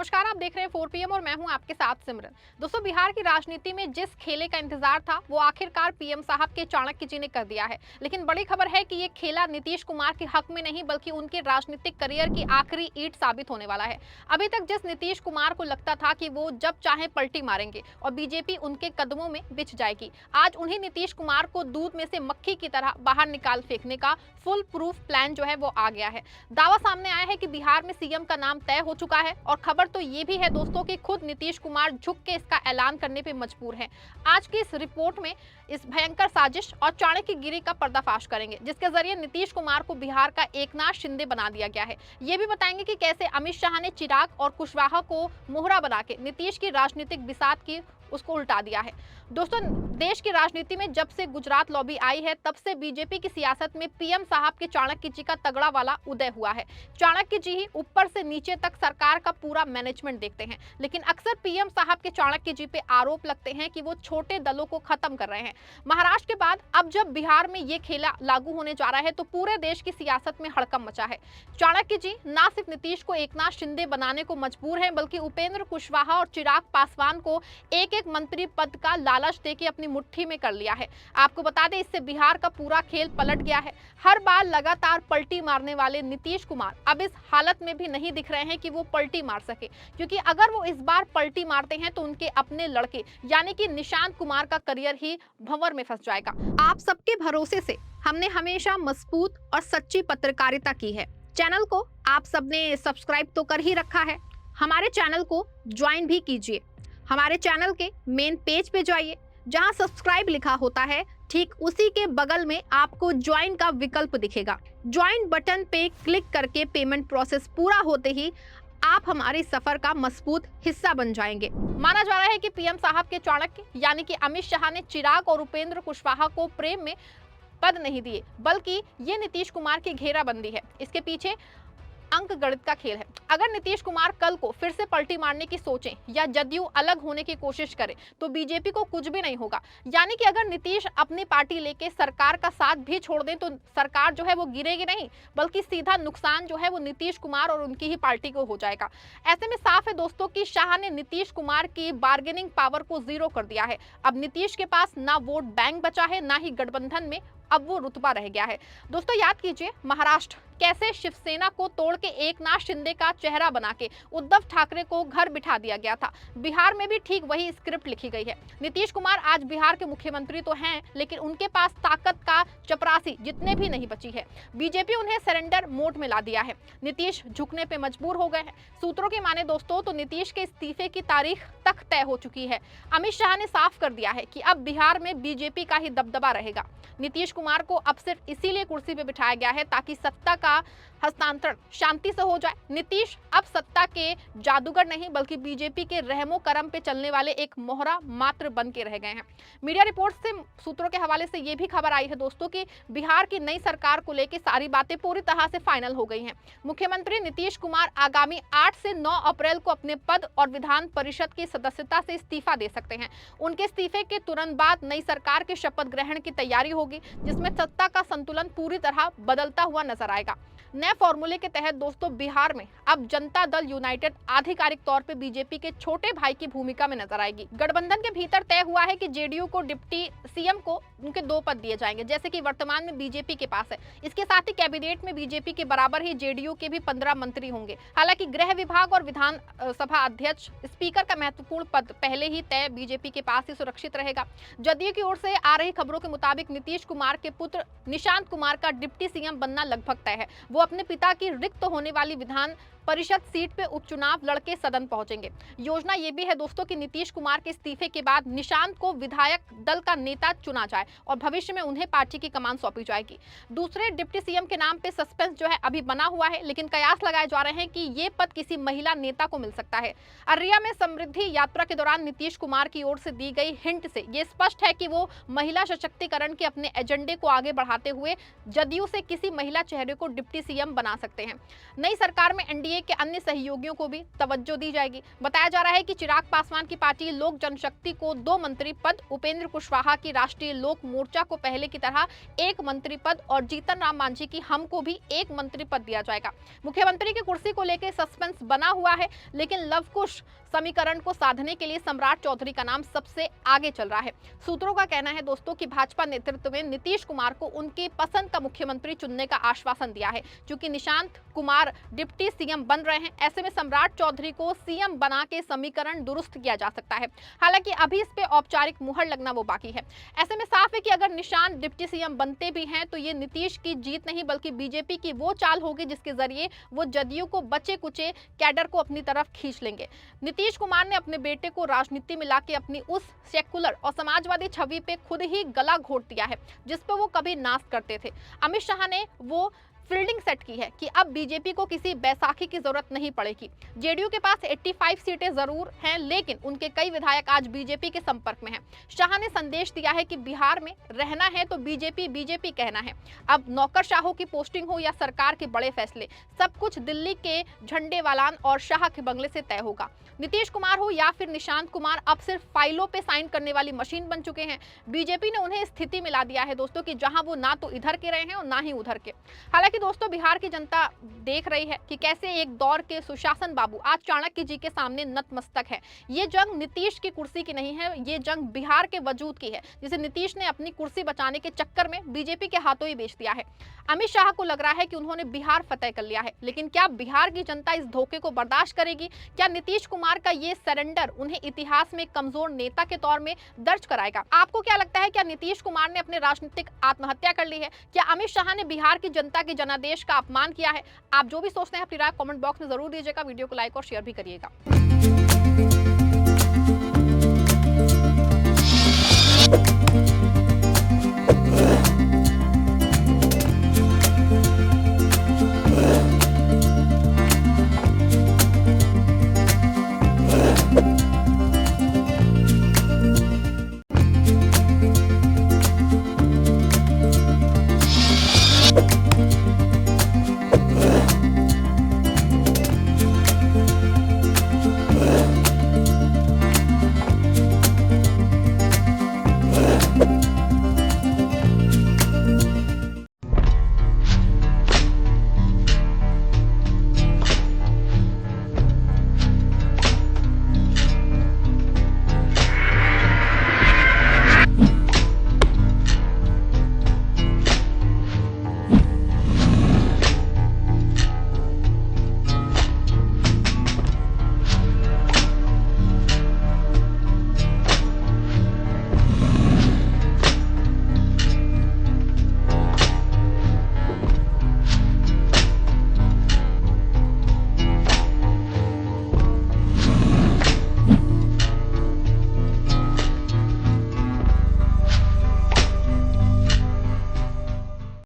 नमस्कार, आप देख रहे हैं 4 पीएम और मैं हूं आपके साथ सिमरन। दोस्तों, बिहार की राजनीति में जिस खेले का इंतजार था वो आखिरकार पीएम साहब के चाणक्य जी ने कर दिया है। लेकिन बड़ी खबर है कि ये खेला नीतीश कुमार के हक में नहीं बल्कि उनके राजनीतिक करियर की आखिरी ईंट साबित होने वाला है। अभी तक जिस नीतीश कुमार को लगता था कि वो जब चाहे पलटी मारेंगे और बीजेपी उनके कदमों में बिछ जाएगी, आज उन्हीं नीतीश कुमार को दूध में से मक्खी की तरह बाहर निकाल फेंकने का फुल प्रूफ प्लान जो है वो आ गया है। दावा सामने आया है कि बिहार में सीएम का नाम तय हो चुका है और खबर तो ये भी है दोस्तों कि खुद नीतीश कुमार झुक के इसका ऐलान करने पे मजबूर हैं। आज की इस रिपोर्ट में इस भयंकर साजिश और चाणक्यगिरी का पर्दाफाश करेंगे, जिसके जरिए नीतीश कुमार को बिहार का एकनाथ शिंदे बना दिया गया है। ये भी बताएंगे कि कैसे अमित शाह ने चिराग और कुशवाहा को मोहरा बना के नीतीश की राजनीतिक बिसात की उसको उल्टा दिया है। दोस्तों, देश की राजनीति में जब से गुजरात लॉबी आई है तब से बीजेपी की सियासत में पीएम साहब के चाणक्य जी का तगड़ा वाला उदय हुआ है। चाणक्य जी ही ऊपर से नीचे तक सरकार का पूरा मैनेजमेंट देखते हैं, लेकिन अक्सर पीएम साहब के चाणक्य जी पे आरोप लगते हैं कि वो छोटे दलों को खत्म कर रहे हैं। महाराष्ट्र के बाद अब जब बिहार में ये खेला लागू होने जा रहा है तो पूरे देश की सियासत में हड़कंप मचा है। चाणक्य जी न सिर्फ नीतीश को एकनाथ शिंदे बनाने को मजबूर हैं, बल्कि उपेंद्र कुशवाहा और चिराग पासवान को एक मंत्री पद का लालच देके अपनी मुट्ठी में कर लिया है। आपको बता दें, इससे बिहार का पूरा खेल पलट गया है। हर बार लगातार पलटी मारने वाले नीतीश कुमार अब इस हालत में भी नहीं दिख रहे हैं कि वो पलटी मार सके, क्योंकि अगर वो इस बार पलटी मारते हैं तो उनके अपने लड़के यानी कि निशांत कुमार का करियर ही भंवर में फंस जाएगा। आप सबके भरोसे से हमने हमेशा मजबूत और सच्ची पत्रकारिता की है। चैनल को आप सबने सब्सक्राइब तो कर ही रखा है, हमारे चैनल को ज्वाइन भी कीजिए। हमारे चैनल के मेन पेज पे जाइए, जहां सब्सक्राइब लिखा होता है ठीक उसी के बगल में आपको ज्वाइन का विकल्प दिखेगा। ज्वाइन बटन पे क्लिक करके पेमेंट प्रोसेस पूरा होते ही आप हमारे सफर का मजबूत हिस्सा बन जाएंगे। माना जा रहा है कि पीएम साहब के चाणक्य यानी कि अमित शाह ने चिराग और उपेंद्र कुशवाहा को प्रेम में पद नहीं दिए, बल्कि ये नीतीश कुमार की घेराबंदी है। इसके पीछे अंक गणित का खेल है। अगर नीतीश कुमार कल को फिर से पलटी मारने की सोचें या जदयू अलग होने की कोशिश करे तो बीजेपी को कुछ भी नहीं होगा। यानी कि अगर नीतीश अपनी पार्टी लेके सरकार का साथ भी छोड़ दें तो सरकार जो है वो गिरेगी नहीं, बल्कि सीधा नुकसान जो है वो नीतीश कुमार और उनकी ही पार्टी को हो जाएगा। ऐसे में साफ है दोस्तों कि शाह ने नीतीश कुमार की बार्गेनिंग पावर को जीरो कर दिया है। अब नीतीश के पास ना वोट बैंक बचा है, ना ही गठबंधन में अब वो रुतबा रह गया है। दोस्तों, याद कीजिए महाराष्ट्र कैसे शिवसेना को तोड़ के एकनाथ शिंदे का चेहरा बना के उद्धव ठाकरे को घर बिठा दिया गया था। बिहार में भी ठीक वही स्क्रिप्ट लिखी गई है। नीतीश कुमार आज बिहार के मुख्यमंत्री तो हैं, लेकिन उनके पास ताकत का चपरासी जितने भी नहीं बची है। बीजेपी उन्हें सरेंडर मोड में ला दिया है। नीतीश झुकने पे मजबूर हो गए हैं। सूत्रों की माने दोस्तों तो नीतीश के इस्तीफे की तारीख तक तय हो चुकी है। अमित शाह ने साफ कर दिया है कि अब बिहार में बीजेपी का ही दबदबा रहेगा। नीतीश कुमार को अब सिर्फ इसीलिए कुर्सी पे बिठाया गया है ताकि सत्ता का हस्तांतरण शांति से हो जाए। नीतीश अब सत्ता के जादूगर नहीं बल्कि बीजेपी के रहमो करम पे चलने वाले एक मोहरा मात्र बन के रह गए हैं। मीडिया रिपोर्ट से सूत्रों के हवाले से ये भी खबर आई है दोस्तों कि बिहार की नई सरकार को लेकर सारी बातें पूरी तरह से फाइनल हो गई हैं। मुख्यमंत्री नीतीश कुमार आगामी 8 से 9 अप्रैल को अपने पद और विधान परिषद की सदस्यता से इस्तीफा दे सकते हैं। उनके इस्तीफे के तुरंत बाद नई सरकार के शपथ ग्रहण की तैयारी होगी, जिसमें सत्ता का संतुलन पूरी तरह बदलता हुआ नजर आएगा। नए फॉर्मूले के तहत दोस्तों बिहार में अब जनता दल यूनाइटेड आधिकारिक तौर पे बीजेपी के छोटे भाई की भूमिका में नजर आएगी। गठबंधन के भीतर तय हुआ है कि जेडीयू को डिप्टी सीएम को उनके 2 पद दिए जाएंगे, जैसे कि वर्तमान में बीजेपी के पास है। इसके साथ ही कैबिनेट में बीजेपी के बराबर ही जेडीयू के भी 15 मंत्री होंगे। हालांकि गृह विभाग और विधान सभा अध्यक्ष, स्पीकर का महत्वपूर्ण पद पहले ही तय बीजेपी के पास ही सुरक्षित रहेगा। जदयू की ओर से आ रही खबरों के मुताबिक नीतीश कुमार के पुत्र निशांत कुमार का डिप्टी सीएम बनना लगभग तय है। वो अपने पिता की रिक्त होने वाली विधान परिषद सीट पे उपचुनाव लड़के सदन पहुंचेंगे। योजना ये भी है दोस्तों कि नीतीश कुमार के इस्तीफे के बाद निशांत को विधायक दल का नेता चुना जाए और भविष्य में उन्हें पार्टी की कमान सौंपी जाएगी। दूसरे डिप्टी सीएम के नाम पे सस्पेंस जो है अभी बना हुआ है, लेकिन कयास लगाए जा रहे हैं कि ये पद किसी महिला नेता को मिल सकता है। अररिया में समृद्धि यात्रा के दौरान नीतीश कुमार की ओर से दी गई हिंट से ये स्पष्ट है कि वो महिला सशक्तिकरण के अपने एजेंडे को आगे बढ़ाते हुए जदयू से किसी महिला चेहरे को डिप्टी सीएम बना सकते हैं। नई सरकार में एनडीए चाहिए कि अन्य सहयोगियों को भी तवज्जो दी जाएगी। बताया जा रहा है कि चिराग पासवान की पार्टी लोक जनशक्ति को 2 मंत्री पद, उपेंद्र कुशवाहा की राष्ट्रीय लोक मोर्चा को पहले की तरह 1 मंत्री पद और जीतन राम मांझी की हम को भी 1 मंत्री पद दिया जाएगा। मुख्यमंत्री की कुर्सी को लेकर सस्पेंस बना हुआ है, लेकिन लवकुश समीकरण को साधने के लिए सम्राट चौधरी का नाम सबसे आगे चल रहा है। सूत्रों का कहना है दोस्तों कि भाजपा नेतृत्व में नीतीश कुमार को उनकी पसंद का मुख्यमंत्री चुनने का आश्वासन दिया है। क्योंकि निशांत कुमार डिप्टी सीएम बन रहे हैं, ऐसे में सम्राट चौधरी को सीएम बना के समीकरण दुरुस्त किया जा सकता है। हालांकि अभी इस पे औपचारिक मुहर लगना वो बाकी है। ऐसे में साफ है कि अगर निशांत डिप्टी सीएम बनते भी हैं तो ये नीतीश की जीत नहीं बल्कि बीजेपी की वो चाल होगी जिसके जरिए वो जदयू को बचे कुचे कैडर को अपनी तरफ खींच लेंगे। नीतीश कुमार ने अपने बेटे को राजनीति में लाके अपनी उस सेकुलर और समाजवादी छवि पे खुद ही गला घोट दिया है जिस पे वो कभी नाज करते थे। अमित शाह ने वो फील्डिंग सेट की है कि अब बीजेपी को किसी बैसाखी की जरूरत नहीं पड़ेगी। जेडीयू के पास 85 सीटें जरूर हैं, लेकिन उनके कई विधायक आज बीजेपी के संपर्क में हैं। शाह ने संदेश दिया है कि बिहार में रहना है तो बीजेपी बीजेपी कहना है। अब नौकरशाहों की पोस्टिंग हो या सरकार के बड़े फैसले, सब कुछ दिल्ली के झंडेवालान और शाह के बंगले से तय होगा। नीतीश कुमार हो या फिर निशांत कुमार अब सिर्फ फाइलों पे साइन करने वाली मशीन बन चुके हैं। बीजेपी ने उन्हें स्थिति में ला दिया है दोस्तों कि जहां वो ना तो इधर के रहे हैं और ना ही उधर के। हालांकि दोस्तों बिहार की जनता देख रही है कि कैसे एक दौर के सुशासन बाबू आज चाणक्य जी के सामने नतमस्तक है। ये जंग नीतीश की कुर्सी की नहीं है, ये जंग बिहार के वजूद की है, जिसे नीतीश ने अपनी कुर्सी बचाने के चक्कर में बीजेपी के हाथों ही बेच दिया है। अमित शाह को लग रहा है कि उन्होंने बिहार फतेह कर लिया है, लेकिन क्या बिहार की जनता इस धोखे को बर्दाश्त करेगी? क्या नीतीश कुमार का ये सरेंडर उन्हें इतिहास में कमजोर नेता के तौर में दर्ज कराएगा? आपको क्या लगता है, क्या नीतीश कुमार ने अपने राजनीतिक आत्महत्या कर ली है? क्या अमित शाह ने बिहार की जनता के जनादेश का अपमान किया है? आप जो भी सोचते हैं अपनी राय कमेंट बॉक्स में जरूर दीजिएगा। वीडियो को लाइक और शेयर भी करिएगा।